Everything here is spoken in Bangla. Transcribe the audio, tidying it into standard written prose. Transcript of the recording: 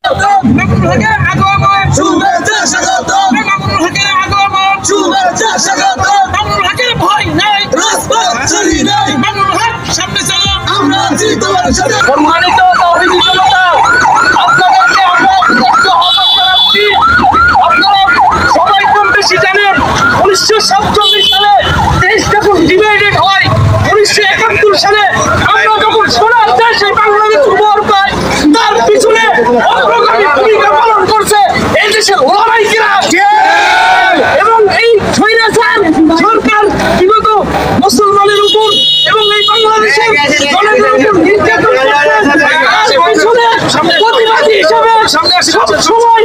মামুনুল হকের আগমন শুভেচ্ছা স্বাগতম, মামুনুল হকের আগমন শুভেচ্ছা স্বাগতম, মামুনুল হকের ভয় নাই রাজপথ ছাড়ি নাই, মামুনুল হক সামনে চলো আমরা আছি তোমার সাথে। সম্মানিত তাওহীদি জনতা, আপনাদেরকে আমরা একটু আহ্বান জানাচ্ছি, আপনারা সবাই কম বেশি জানেন 1947 সালে দেশ যখন ডিভাইডেড হয়, 1971 সালে আমরা যখন সোনার দেশে বাংলাদেশ উপহার পাই, তার পিছনে অগ্রগামী ভূমিকা পালন করছে এই দেশের ওলামায়ে কিরাম এবং এই স্বৈরাচার সরকার বিগত মুসলমানের উপর এবং এই বাংলাদেশের জনগণের উপর নির্যাতন করছে। তার পিছনে প্রতিবাদী হিসেবে সব সময়